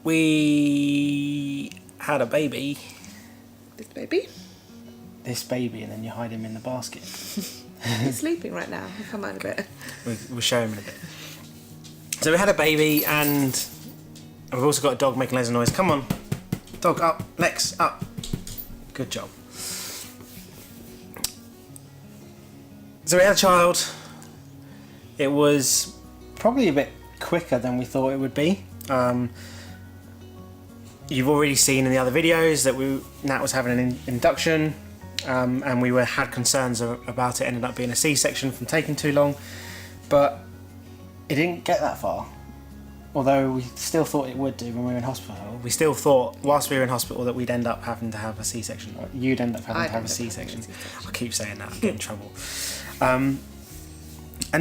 we had a baby. This baby, and then you hide him in the basket. He's sleeping right now. He'll come out in a bit. We'll show him in a bit. So we had a baby, and we've also got a dog making loads of noise. Come on, dog, up, Lex, up. Good job. So we had a child. It was probably a bit quicker than we thought it would be. You've already seen in the other videos that Nat was having an induction, and we had concerns about it ended up being a C-section from taking too long, but it didn't get that far. Although we still thought it would do when we were in hospital. We still thought, whilst we were in hospital, that we'd end up having to have a C-section. Or you'd end up having to have a C-section. I keep saying that, I get in trouble. And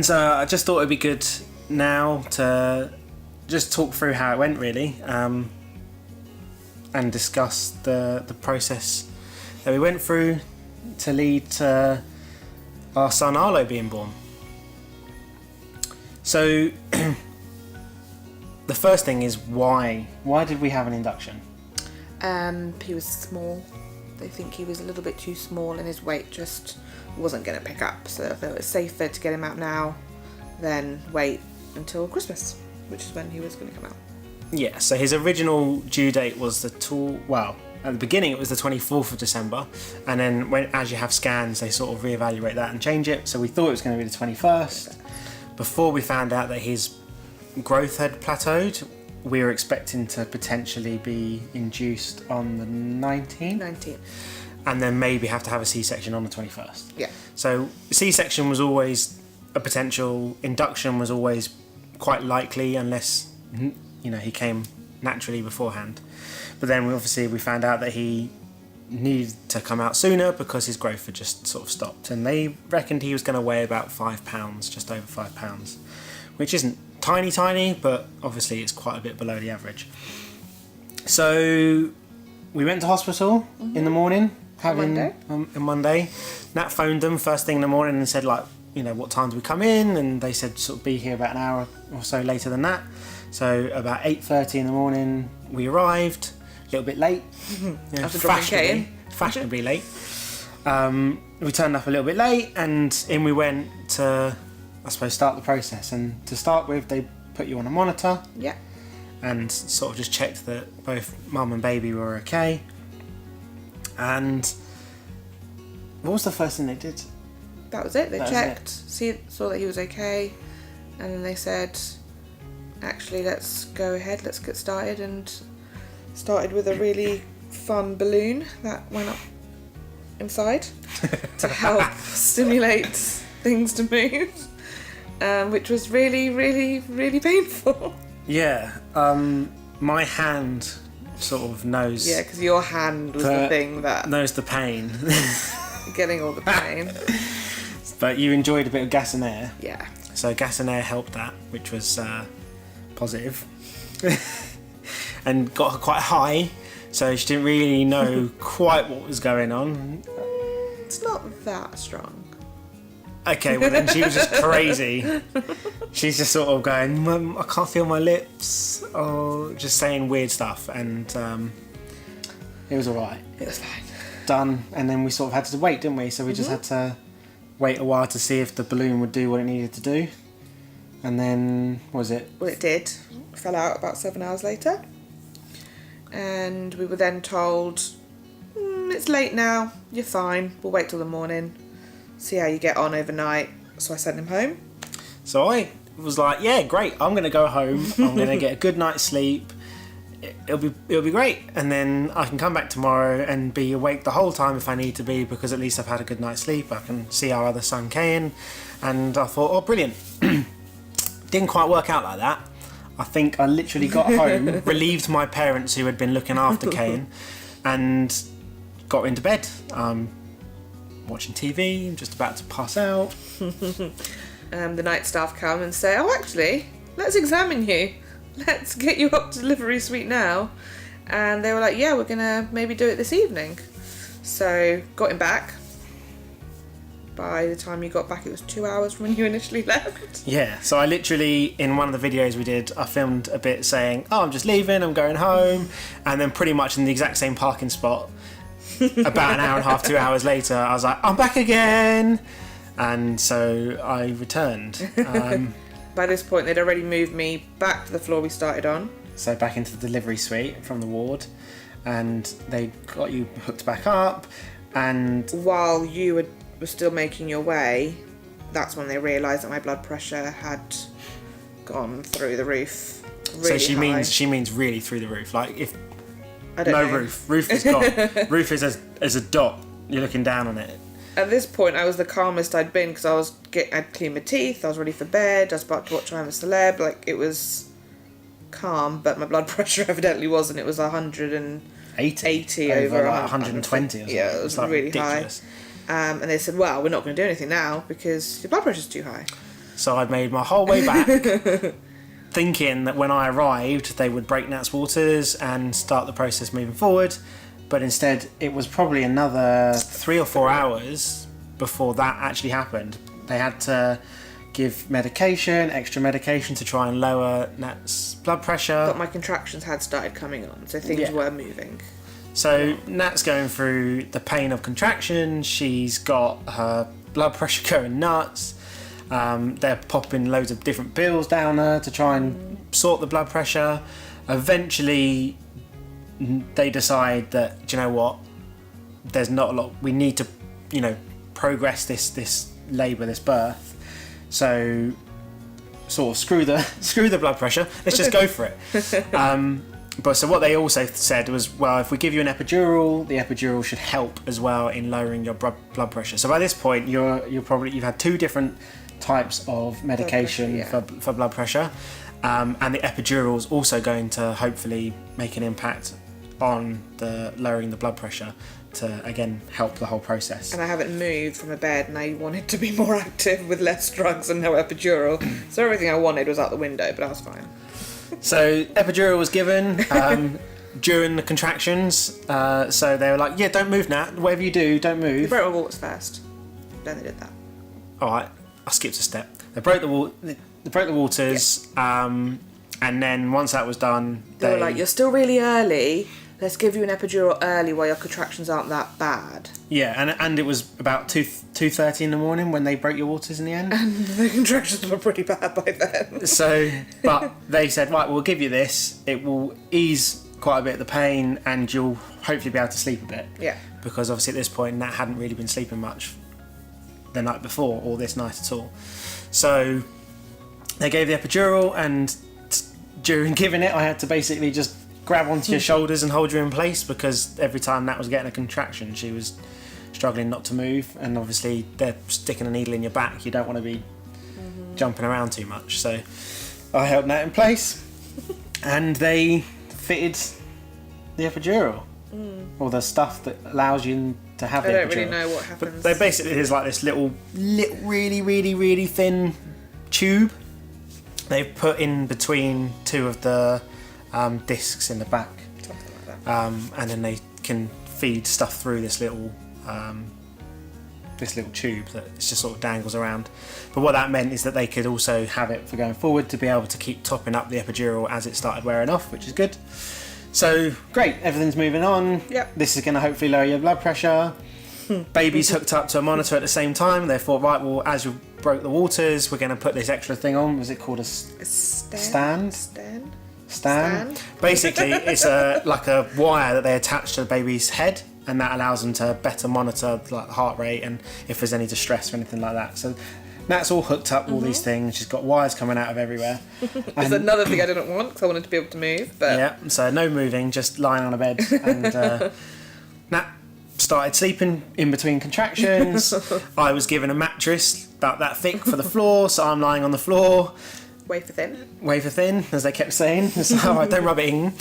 so I just thought it'd be good now to just talk through how it went, really, and discuss the process that we went through to lead to our son Arlo being born. So the first thing is why did we have an induction? He was small. They think he was a little bit too small and his weight just wasn't going to pick up, so I thought it was safer to get him out now than wait until Christmas, which is when he was going to come out. Yeah, so his original due date was at the beginning it was the 24th of December, and then as you have scans they sort of reevaluate that and change it, so we thought it was going to be the 21st. Before we found out that his growth had plateaued, we were expecting to potentially be induced on the 19th. And then maybe have to have a C-section on the 21st. Yeah. So C-section was always a potential, induction was always quite likely unless he came naturally beforehand. But then we found out that he needed to come out sooner because his growth had just sort of stopped, and they reckoned he was going to weigh about 5 pounds, just over 5 pounds, which isn't tiny, but obviously it's quite a bit below the average. So we went to hospital in the morning, on Monday. Nat phoned them first thing in the morning and said, what time do we come in? And they said sort of be here about an hour or so later than that. So about 8:30 in the morning we arrived, a little bit late. After dropping fashionably late. We turned up a little bit late, and in we went to, I suppose, start the process. And to start with, they put you on a monitor. Yeah. And sort of just checked that both mum and baby were okay. And what was the first thing they did? That was it. They checked, saw that he was okay, and then they said, actually, let's go ahead, let's get started, and started with a really fun balloon that went up inside to help stimulate things to move, which was really, really, really painful. Yeah, my hand sort of knows. Yeah, because your hand was the thing that knows the pain. Getting all the pain. But you enjoyed a bit of gas and air. Yeah. So gas and air helped that, which was positive. And got her quite high, so she didn't really know quite what was going on. It's not that strong. Okay, well then she was just crazy. She's just sort of going, Mum, I can't feel my lips, or just saying weird stuff, and it was alright. It was fine. Done, and then we sort of had to wait, didn't we? So we just had to wait a while to see if the balloon would do what it needed to do. And then, what was it? Well, it did. It fell out about 7 hours later. And we were then told, it's late now, you're fine, we'll wait till the morning, see how you get on overnight. So I sent him home. So I was like, yeah, great, I'm going to go home, I'm going to get a good night's sleep, it'll be great, and then I can come back tomorrow and be awake the whole time if I need to be, because at least I've had a good night's sleep, I can see our other son Kane. And I thought, oh, brilliant. Didn't quite work out like that. I think I literally got home, relieved my parents who had been looking after Kane, and got into bed. Watching TV, just about to pass out. The night staff come and say, oh, actually, let's examine you. Let's get you up to delivery suite now. And they were like, yeah, we're going to maybe do it this evening. So got him back. by the time you got back, it was 2 hours from when you initially left. Yeah, so I literally, in one of the videos we did, I filmed a bit saying, oh, I'm just leaving, I'm going home, and then pretty much in the exact same parking spot, about an hour and a half, 2 hours later, I was like, I'm back again, and so I returned. By this point, they'd already moved me back to the floor we started on. So back into the delivery suite from the ward, and they got you hooked back up, and while you were still making your way, that's when they realised that my blood pressure had gone through the roof. Really so she high. means really through the roof. Like if I don't no know. roof is gone. Roof is as a dot. You're looking down on it. At this point, I was the calmest I'd been because I'd cleaned my teeth, I was ready for bed, I was about to watch I'm a Celeb. Like, it was calm, but my blood pressure evidently wasn't. It was 180 over like 120 or something. Yeah, it was like really ridiculous. high. And they said, well, we're not going to do anything now because your blood pressure's too high. So I'd made my whole way back thinking that when I arrived they would break Nat's waters and start the process moving forward, but instead it was probably another 3 or 4 hours before that actually happened. They had to give extra medication to try and lower Nat's blood pressure. But my contractions had started coming on, so things were moving. So Nat's going through the pain of contraction, she's got her blood pressure going nuts, they're popping loads of different pills down her to try and sort the blood pressure. Eventually they decide that, do you know what, there's not a lot, we need to, progress this labour, this birth, so sort of screw the blood pressure, let's just go for it. But so what they also said was, well, if we give you an epidural, the epidural should help as well in lowering your blood pressure. So by this point, you've had 2 different types of medication for blood pressure, and the epidural is also going to hopefully make an impact on the lowering the blood pressure to again help the whole process. And I haven't moved from a bed, and I wanted to be more active with less drugs and no epidural. So everything I wanted was out the window, but I was fine. So epidural was given during the contractions. So they were like, "Yeah, don't move, Nat. Whatever you do, don't move." They broke my waters first. Then they did that. All right, I skipped a step. They broke the waters, and then once that was done, They were like, "You're still really early. Let's give you an epidural early while your contractions aren't that bad." Yeah, and it was about 2:30 in the morning when they broke your waters in the end. And the contractions were pretty bad by then. So, but they said, right, we'll give you this. It will ease quite a bit of the pain, and you'll hopefully be able to sleep a bit. Yeah. Because obviously at this point, Nat hadn't really been sleeping much the night before, or this night at all. So they gave the epidural, and during giving it, I had to basically just grab onto your shoulders and hold you in place, because every time Nat was getting a contraction, she was struggling not to move, and obviously they're sticking a needle in your back, you don't want to be jumping around too much. So I held Nat in place and they fitted the epidural, or the stuff that allows you to have the epidural. I don't really know what happens. But they basically, there's like this little really, really, really thin tube they've put in between 2 of the discs in the back, Something like that. and then they can feed stuff through this little tube that just sort of dangles around. But what that meant is that they could also have it for going forward, to be able to keep topping up the epidural as it started wearing off, which is good. So great, everything's moving on. Yep. This is going to hopefully lower your blood pressure. Baby's hooked up to a monitor at the same time. They thought, right, well, as you broke the waters, we're going to put this extra thing on. Was it called a stand? Stand. Basically, it's like a wire that they attach to the baby's head, and that allows them to better monitor like the heart rate and if there's any distress or anything like that. So Nat's all hooked up, all these things. She's got wires coming out of everywhere. It's another thing I didn't want because I wanted to be able to move. But yeah, so no moving, just lying on a bed. And Nat started sleeping in between contractions. I was given a mattress about that thick for the floor, so I'm lying on the floor. wafer thin. Wafer thin, as they kept saying. So don't rub it in.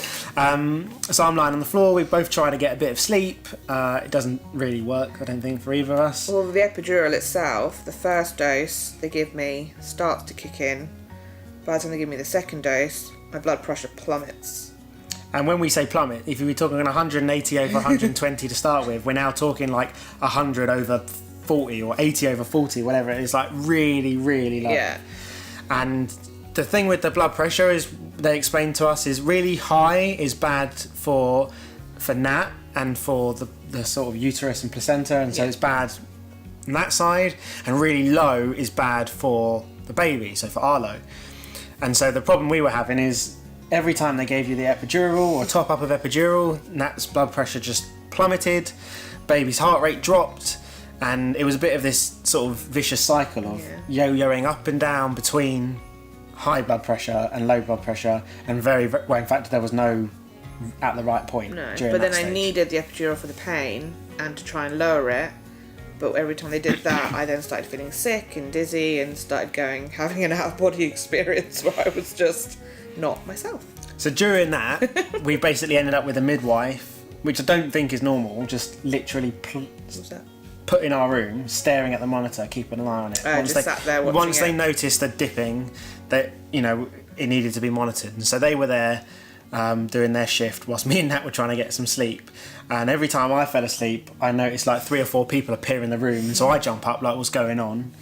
So I'm lying on the floor. We both try to get a bit of sleep. It doesn't really work, I don't think, for either of us. Well, the epidural itself, the first dose they give me starts to kick in. By the time they give me the second dose, my blood pressure plummets. And when we say plummet, if you were talking 180 over 120 to start with, we're now talking like 100 over 40 or 80 over 40, whatever it is, like really, really low. Yeah. And the thing with the blood pressure is, they explained to us, is really high is bad for Nat and for the sort of uterus and placenta, and so it's bad on that side, and really low is bad for the baby, so for Arlo. And so the problem we were having is every time they gave you the epidural or top up of epidural, Nat's blood pressure just plummeted, baby's heart rate dropped, and it was a bit of this sort of vicious cycle of yo-yoing up and down between high blood pressure and low blood pressure, and well, in fact there was no at the right point. No, during but then that I stage. needed the epidural for the pain and to try and lower it. But every time they did that, I then started feeling sick and dizzy and started having an out-of-body experience where I was just not myself. So during that, we basically ended up with a midwife, which I don't think is normal, just literally What's that? put in our room, staring at the monitor, keeping an eye on it. Sat there watching once they it. noticed the dipping, that it needed to be monitored, and so they were there doing their shift whilst me and Nat were trying to get some sleep. And every time I fell asleep, I noticed like 3 or 4 people appear in the room, and so I jump up like, what's going on?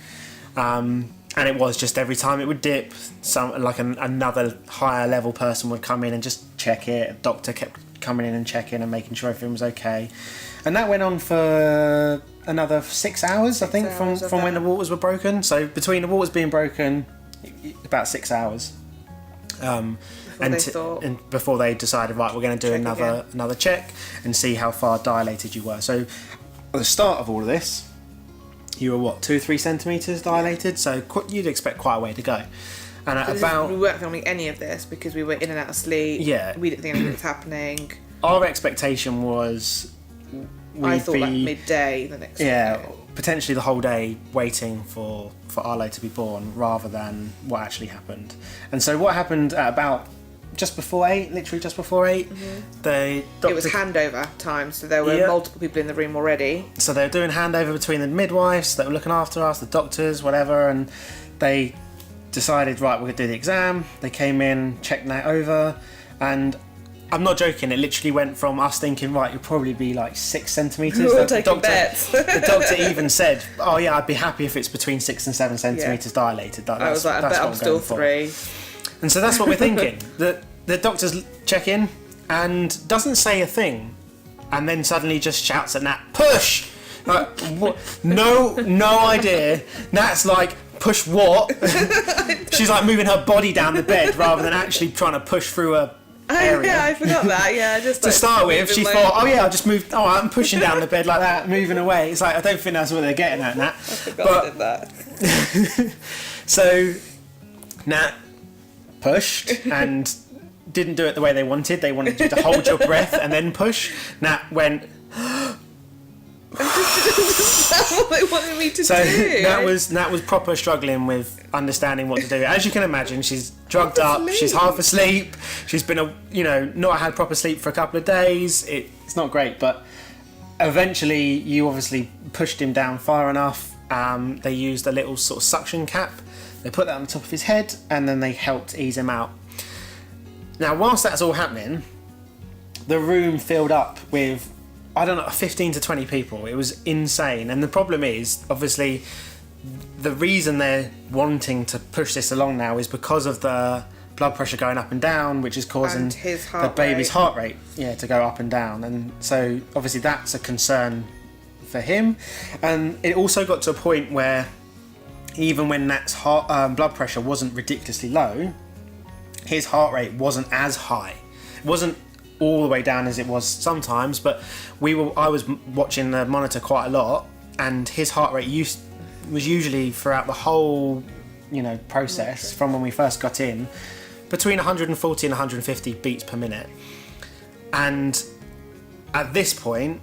And it was just every time it would dip, another higher level person would come in and just check it. A doctor kept coming in and checking and making sure everything was okay. And that went on for another 6 hours, I think, from when the waters were broken. So between the waters being broken, about 6 hours. And before they decided, right, we're going to do another check and see how far dilated you were. So at the start of all of this, you were what, 2-3 centimetres dilated, so you'd expect quite a way to go. And we weren't filming any of this because we were in and out of sleep. Yeah, we didn't think anything was happening. Our expectation was I thought like midday the next day. Potentially the whole day waiting for Arlo to be born rather than what actually happened. And so what happened at about just before 8, literally just before 8, it was handover time, so there were multiple people in the room already. So they were doing handover between the midwives that were looking after us, the doctors, whatever, and they decided, right, we're going to do the exam. They came in, checked that over, and I'm not joking, it literally went from us thinking, right, you'll probably be like 6 centimetres. The doctor even said, oh yeah, I'd be happy if it's between 6 and 7 centimetres dilated. I was like, I bet I'm still 3. And so that's what we're thinking. The doctor's check in and doesn't say a thing, and then suddenly just shouts at Nat, push! Like, what? No idea. Nat's like, push what? She's like moving her body down the bed rather than actually trying to push through a area. Yeah, I forgot that. Yeah, just to start with, she thought, oh yeah, I'll just move. Oh, I'm pushing down the bed like that, moving away. It's like, I don't think that's what they're getting at, Nat. I forgot I did that. So Nat pushed and didn't do it the way they wanted. They wanted you to hold your breath and then push. Nat went. That's what they wanted me to do. So Nat was proper struggling with understanding what to do. As you can imagine, she's drugged up, she's half asleep, she's been not had proper sleep for a couple of days. It's not great, but eventually you obviously pushed him down far enough. They used a little sort of suction cap. They put that on the top of his head and then they helped ease him out. Now, whilst that's all happening, the room filled up with, 15 to 20 people. It was insane. And the problem is, obviously, the reason they're wanting to push this along now is because of the blood pressure going up and down, which is causing the baby's heart rate to go up and down. And so, obviously, that's a concern for him. And it also got to a point where even when Nat's blood pressure wasn't ridiculously low, his heart rate wasn't as high. It wasn't all the way down as it was sometimes, but I was watching the monitor quite a lot, and his heart rate was usually throughout the whole process from when we first got in between 140 and 150 beats per minute. And at this point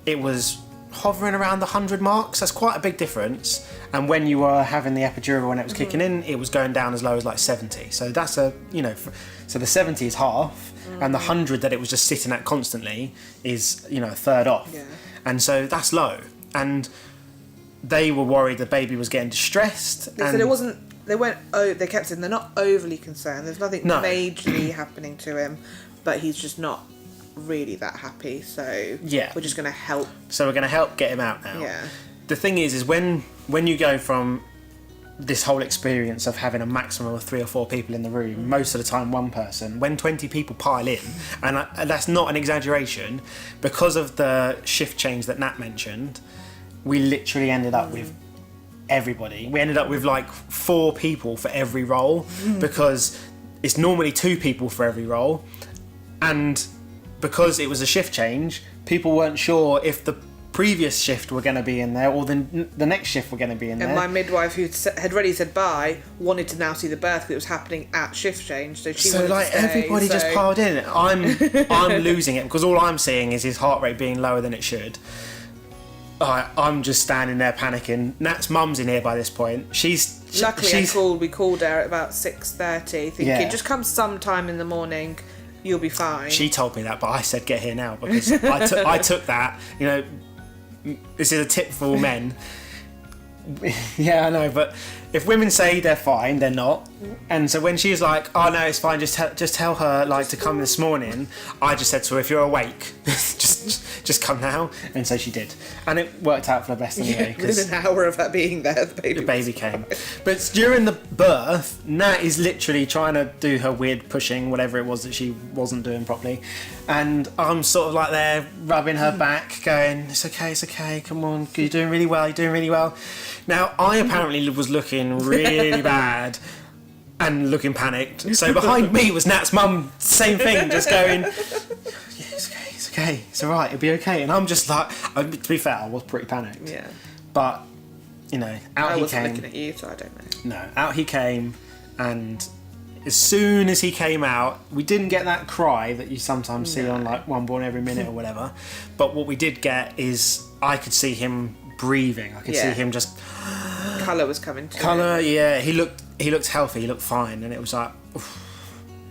it was hovering around the 100 marks. That's quite a big difference. And when you were having the epidural when it was kicking in, it was going down as low as like 70. So that's so the 70 is half, and the 100 that it was just sitting at constantly is a third off. Yeah. And so that's low. And they were worried the baby was getting distressed. They said it wasn't. They kept saying they're not overly concerned. There's nothing majorly happening to him, but he's just not really that happy. So we're just going to help. So we're going to help get him out now. Yeah. the thing is when you go from this whole experience of having a maximum of 3 or 4 people in the room, most of the time one person, when 20 people pile in, and that's not an exaggeration, because of the shift change that Nat mentioned, we literally ended up with everybody. We ended up with like 4 people for every role, because it's normally 2 people for every role, and because it was a shift change, people weren't sure if the previous shift were going to be in there or the next shift were going to be in there. And my midwife, who had already said bye, wanted to now see the birth because it was happening at shift change, so she wanted like to stay, everybody just piled in. I'm losing it because all I'm seeing is his heart rate being lower than it should. I'm just standing there panicking. Nat's mum's in here by this point. Luckily, we called her at about 6:30, thinking just come sometime in the morning, you'll be fine. She told me that, but I said get here now because I took that. You know, this is a tip for all men. Yeah, I know, but if women say they're fine, they're not. And so when she was like, "Oh no, it's fine. Just tell her like to come this morning," I just said to her, "If you're awake, just come now." And so she did, and it worked out for the best anyway. Within an hour of her being there, the baby came. But during the birth, Nat is literally trying to do her weird pushing, whatever it was that she wasn't doing properly, and I'm sort of like there rubbing her back, going, "It's okay, come on, you're doing really well." Now I apparently was looking really bad and looking panicked. So behind me was Nat's mum, same thing, just going, "Yeah, it's okay, it's alright, it'll be okay." And I'm just like, to be fair, I was pretty panicked. Yeah. But, you know, out he came. I wasn't looking at you, so I don't know. No, out he came, and as soon as he came out, we didn't get that cry that you sometimes see on like One Born Every Minute or whatever. But what we did get is I could see him breathing. I could see him just... Colour was coming to Colour, yeah. He looked healthy, he looked fine, and it was like... Oof.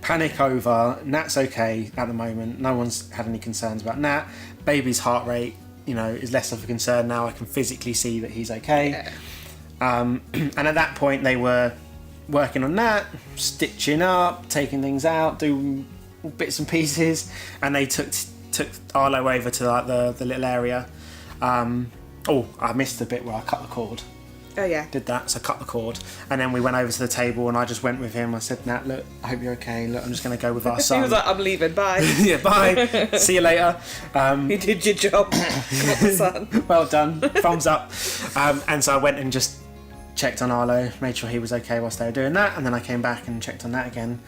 Panic over. Nat's okay at the moment. No one's had any concerns about Nat. Baby's heart rate, you know, is less of a concern now. I can physically see that he's okay. Yeah. And at that point, they were working on Nat, stitching up, taking things out, doing bits and pieces, and they took Arlo over to like the little area. I missed the bit where I cut the cord. Oh yeah. Did that, so cut the cord, and then we went over to the table, and I just went with him. I said, "Nat, look, I hope you're okay. Look, I'm just going to go with our son." He was like, "I'm leaving, bye." Yeah, bye. See you later. You did your job. Got the son. Well done. Thumbs up. And so I went and just checked on Arlo, made sure he was okay whilst they were doing that, and then I came back and checked on that again.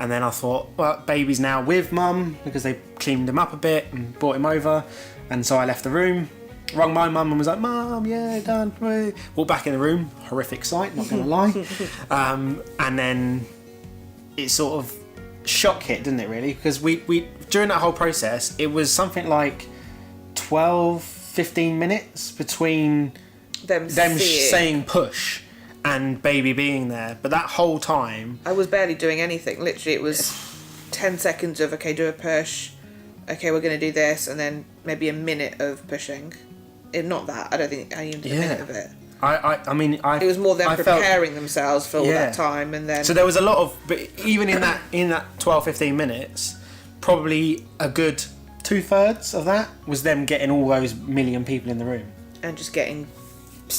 And then I thought, well, baby's now with mum because they cleaned him up a bit and brought him over, and so I left the room. Rung my mum and was like, "Mum, yeah, done." Walked back in the room, horrific sight, not gonna lie. And then it sort of shock hit, didn't it, really? Because we during that whole process, it was something like 12-15 minutes between them saying push and baby being there. But that whole time, I was barely doing anything. Literally, it was 10 seconds of, okay, do a push. Okay, we're going to do this. And then maybe a minute of pushing. Not that. I don't think I even did a minute of it. I mean, it was more them preparing themselves for all that time, and then... So there was a lot of... But even in that 12-15 minutes, probably a good 2/3 of that was them getting all those million people in the room. And just getting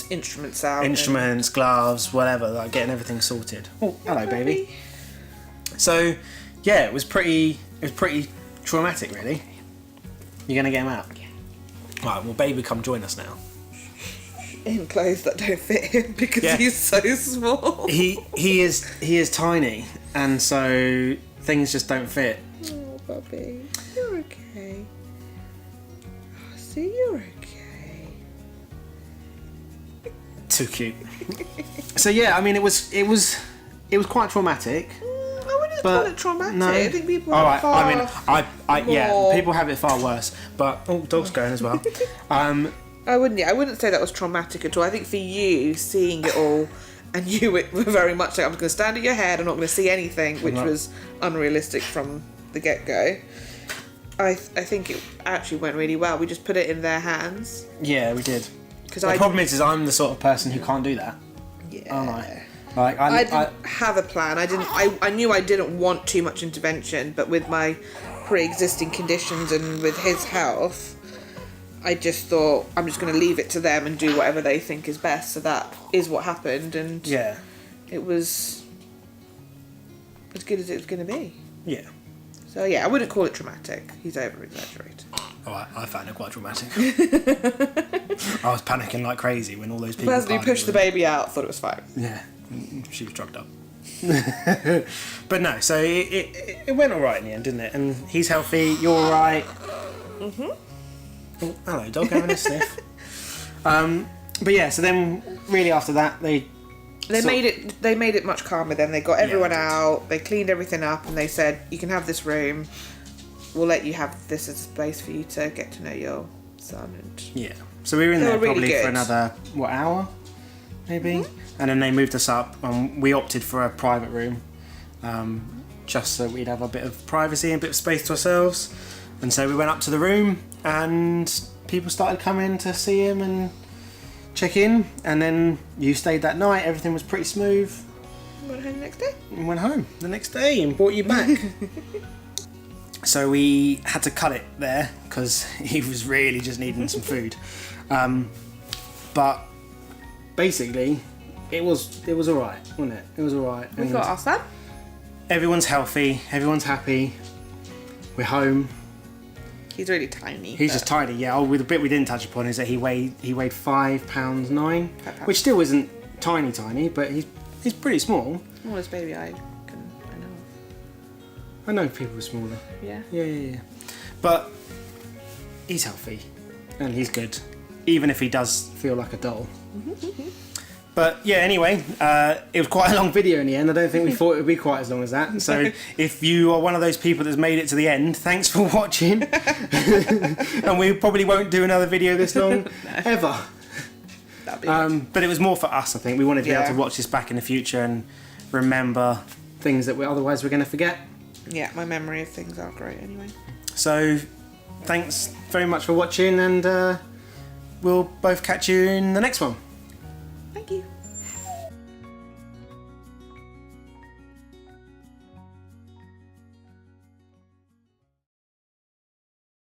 instruments out. Instruments, gloves, whatever, like getting everything sorted. Oh, hello, baby. So, yeah, it was pretty traumatic, really. You're going to get him out? Yeah. Right, well, baby, come join us now. In clothes that don't fit him because he's so small. He is tiny, and so things just don't fit. Oh, Bobby, you're okay. Oh, see, you're okay. Too cute. So yeah, I mean, it was quite traumatic. I wouldn't call it traumatic. No. I think people have far I mean, yeah, people have it far worse. But dog's going as well. I wouldn't say that was traumatic at all. I think for you, seeing it all, and you were very much like, I'm just going to stand at your head, I'm not going to see anything, which was unrealistic from the get-go. I think it actually went really well. We just put it in their hands. Yeah, we did. The problem is I'm the sort of person who can't do that. Yeah. Aren't I? Like, I didn't have a plan. I knew I didn't want too much intervention, but with my pre-existing conditions and with his health, I just thought I'm just going to leave it to them and do whatever they think is best. So that is what happened, and Yeah. it was as good as it was going to be. Yeah. So yeah, I wouldn't call it traumatic. He's over-exaggerated. Oh, I found it quite dramatic. I was panicking like crazy when all those The people. person who pushed the baby out thought it was fine. Yeah, she was drugged up. But no, so it went all right in the end, didn't it? And he's healthy. You're all right. Mhm. Oh, hello, dog having a sniff. But yeah, so then really after that they made it much calmer. Then they got everyone they did. out. They cleaned everything up, and they said, "You can have this room. We'll let you have this as a space for you to get to know your son." And Yeah. So we were in They there were really probably for good. another hour, maybe, and then they moved us up, and we opted for a private room, just so we'd have a bit of privacy and a bit of space to ourselves. And so we went up to the room, and people started coming to see him and check in. And then you stayed that night. Everything was pretty smooth. went home the next day. And went home the next day and brought you back. So we had to cut it there because he was really just needing some food. But basically, it was all right, wasn't it? It was all right. We got our son. Everyone's healthy. Everyone's happy. We're home. He's really tiny. He's just tiny. Yeah. Oh, with the bit we didn't touch upon is that he weighed £5.9, which still isn't tiny, but he's pretty small. Smallest baby I know I know people are smaller. of. Yeah. Yeah. But he's healthy and he's good, even if he does feel like a doll. But yeah, anyway, it was quite a long video in the end. I don't think we thought it would be quite as long as that. So if you are one of those people that's made it to the end, thanks for watching. And we probably won't do another video this long, ever. That'd be good. But it was more for us, I think. We wanted to be able to watch this back in the future and remember things that otherwise we're going to forget. Yeah, my memory of things aren't great anyway. So thanks very much for watching, and we'll both catch you in the next one. Thank you.